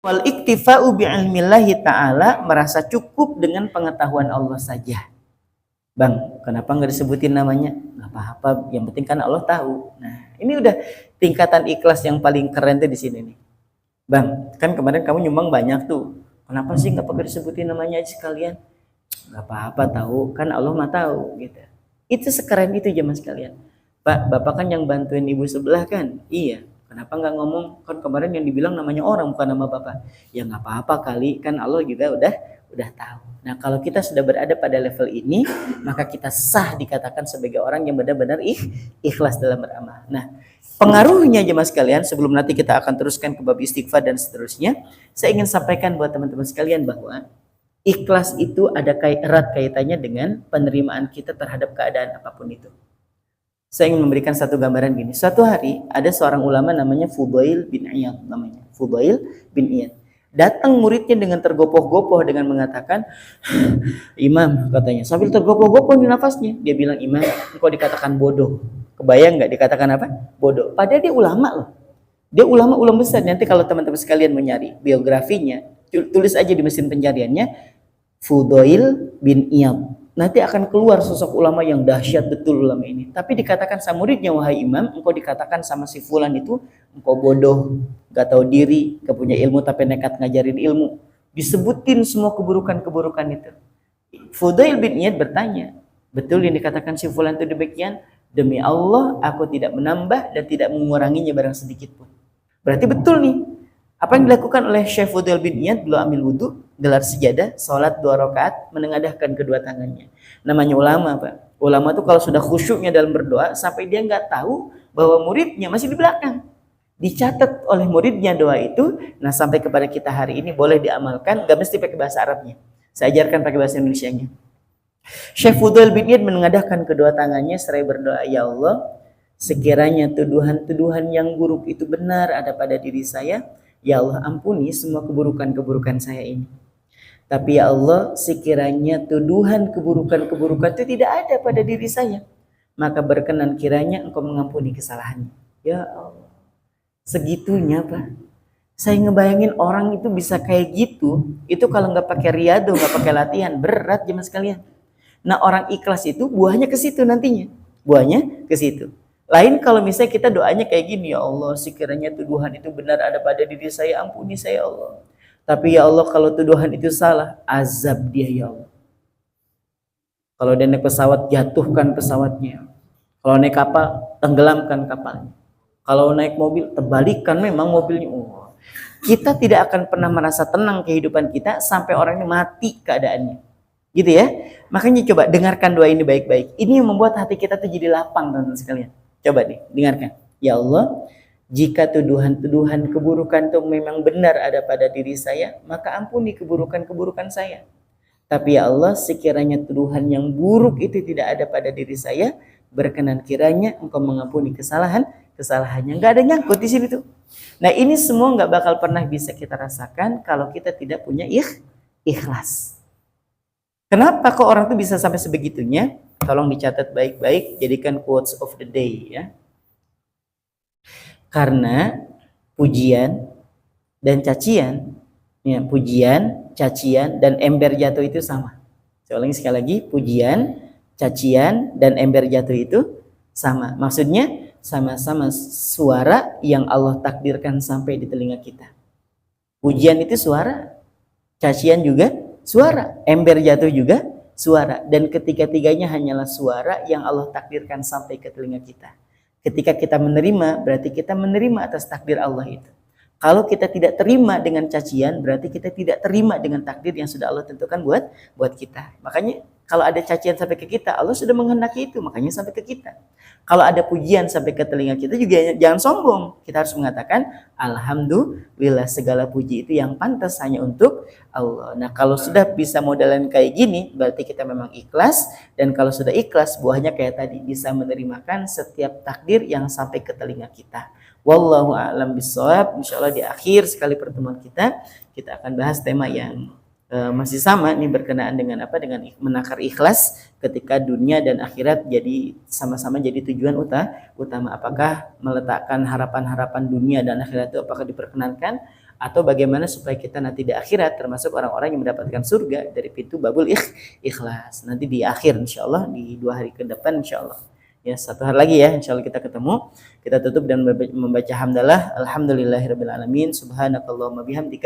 Wal iktifa'u bi'ilmillahi ta'ala, merasa cukup dengan pengetahuan Allah saja. Bang, kenapa nggak disebutin namanya? Nggak apa-apa, yang penting kan Allah tahu. Nah, ini udah tingkatan ikhlas yang paling keren tuh di sini nih. Bang, kan kemarin kamu nyumbang banyak tuh. Kenapa sih nggak pakai disebutin namanya aja sekalian? Nggak apa-apa tahu, kan Allah mah tahu gitu. Itu sekeren itu jemaah sekalian. Pak, bapak kan yang bantuin ibu sebelah kan? Iya. Kenapa nggak ngomong? Kan kemarin yang dibilang namanya orang bukan nama bapak. Ya nggak apa-apa kali, kan Allah juga udah tahu. Nah kalau kita sudah berada pada level ini, maka kita sah dikatakan sebagai orang yang benar-benar ikhlas dalam beramal. Nah pengaruhnya jemaah sekalian, sebelum nanti kita akan teruskan ke bab istighfar dan seterusnya, saya ingin sampaikan buat teman-teman sekalian bahwa ikhlas itu ada erat kaitannya dengan penerimaan kita terhadap keadaan apapun itu. Saya ingin memberikan satu gambaran gini. Suatu hari ada seorang ulama namanya Fudail bin Iyad namanya. Fudail bin Iyad. Datang muridnya dengan tergopoh-gopoh dengan mengatakan, "Imam," katanya, sambil tergopoh-gopoh di nafasnya. Dia bilang, "Imam, engkau dikatakan bodoh." Kebayang nggak dikatakan apa? Bodoh. Padahal dia ulama loh. Dia ulama besar. Nanti kalau teman-teman sekalian mencari biografinya, tulis aja di mesin pencariannya Fudail bin Iyad. Nanti akan keluar sosok ulama yang dahsyat betul ulama ini. Tapi dikatakan sama muridnya, "Wahai Imam, engkau dikatakan sama si fulan itu engkau bodoh, gak tahu diri, gak punya ilmu tapi nekat ngajarin ilmu." Disebutin semua keburukan-keburukan itu. Fudail bin Iyad bertanya, "Betul yang dikatakan si fulan itu demikian?" "Demi Allah, aku tidak menambah dan tidak menguranginya barang sedikit pun." Berarti betul nih. Apa yang dilakukan oleh Syekh Fudail bin Iyad? Beliau ambil wudhu, gelar sejadah, sholat 2 rakaat, menengadahkan kedua tangannya. Namanya ulama, Pak. Ulama tuh kalau sudah khusyuknya dalam berdoa, sampai dia nggak tahu bahwa muridnya masih di belakang. Dicatat oleh muridnya doa itu. Nah sampai kepada kita hari ini boleh diamalkan, nggak mesti pakai bahasa Arabnya. Saya ajarkan pakai bahasa Indonesianya. Syekh Fudail bin Iyad menengadahkan kedua tangannya seraya berdoa, "Ya Allah, sekiranya tuduhan-tuduhan yang buruk itu benar ada pada diri saya, ya Allah ampuni semua keburukan-keburukan saya ini. Tapi ya Allah, sekiranya tuduhan keburukan-keburukan itu tidak ada pada diri saya, maka berkenan kiranya Engkau mengampuni kesalahannya." Ya Allah, segitunya Pak. Saya ngebayangin orang itu bisa kayak gitu, itu kalau nggak pakai riyadhah, nggak pakai latihan, berat jemaah sekalian. Nah orang ikhlas itu buahnya ke situ nantinya, buahnya ke situ. Lain kalau misalnya kita doanya kayak gini, "Ya Allah, sekiranya tuduhan itu benar ada pada diri saya, ampuni saya ya Allah. Tapi ya Allah, kalau tuduhan itu salah, azab dia ya Allah. Kalau dia naik pesawat, jatuhkan pesawatnya. Kalau naik kapal, tenggelamkan kapalnya. Kalau naik mobil, terbalikan memang mobilnya." Oh, kita tidak akan pernah merasa tenang kehidupan kita sampai orang ini mati keadaannya. Gitu ya. Makanya coba dengarkan doa ini baik-baik. Ini yang membuat hati kita tuh jadi lapang, teman-teman sekalian. Coba nih, dengarkan. "Ya Allah, jika tuduhan-tuduhan keburukan itu memang benar ada pada diri saya, maka ampuni keburukan-keburukan saya. Tapi ya Allah, sekiranya tuduhan yang buruk itu tidak ada pada diri saya, berkenan kiranya Engkau mengampuni kesalahannya." Nggak ada nyangkut di sini tuh. Nah ini semua nggak bakal pernah bisa kita rasakan kalau kita tidak punya ikhlas. Kenapa kok orang tuh bisa sampai sebegitunya? Tolong dicatat baik-baik, jadikan quotes of the day ya. Karena pujian dan cacian, ya, pujian, cacian dan ember jatuh itu sama. Saya ulangi sekali lagi, pujian, cacian dan ember jatuh itu sama. Maksudnya sama-sama suara yang Allah takdirkan sampai di telinga kita. Pujian itu suara, cacian juga suara, ember jatuh juga suara, dan ketiga-tiganya hanyalah suara yang Allah takdirkan sampai ke telinga kita. Ketika kita menerima, berarti kita menerima atas takdir Allah itu. Kalau kita tidak terima dengan cacian, berarti kita tidak terima dengan takdir yang sudah Allah tentukan buat kita. Makanya kalau ada cacian sampai ke kita, Allah sudah menghendaki itu, makanya sampai ke kita. Kalau ada pujian sampai ke telinga kita juga jangan sombong. Kita harus mengatakan, alhamdulillah, segala puji itu yang pantas hanya untuk Allah. Nah kalau sudah bisa modelan kayak gini, berarti kita memang ikhlas. Dan kalau sudah ikhlas, buahnya kayak tadi, bisa menerimakan setiap takdir yang sampai ke telinga kita. Wallahu a'lam bishawab. Insyaallah di akhir sekali pertemuan kita akan bahas tema yang masih sama, ini berkenaan dengan apa? Dengan menakar ikhlas ketika dunia dan akhirat jadi sama-sama jadi tujuan utama. Apakah meletakkan harapan-harapan dunia dan akhirat itu apakah diperkenankan, atau bagaimana supaya kita nanti di akhirat termasuk orang-orang yang mendapatkan surga dari pintu babul ikhlas. Nanti di akhir insyaallah di 2 hari ke depan insyaallah. Ya, 1 hari lagi ya insyaallah kita ketemu. Kita tutup dan membaca hamdalah alhamdulillahirabbil alamin subhanakallahumma bihamdika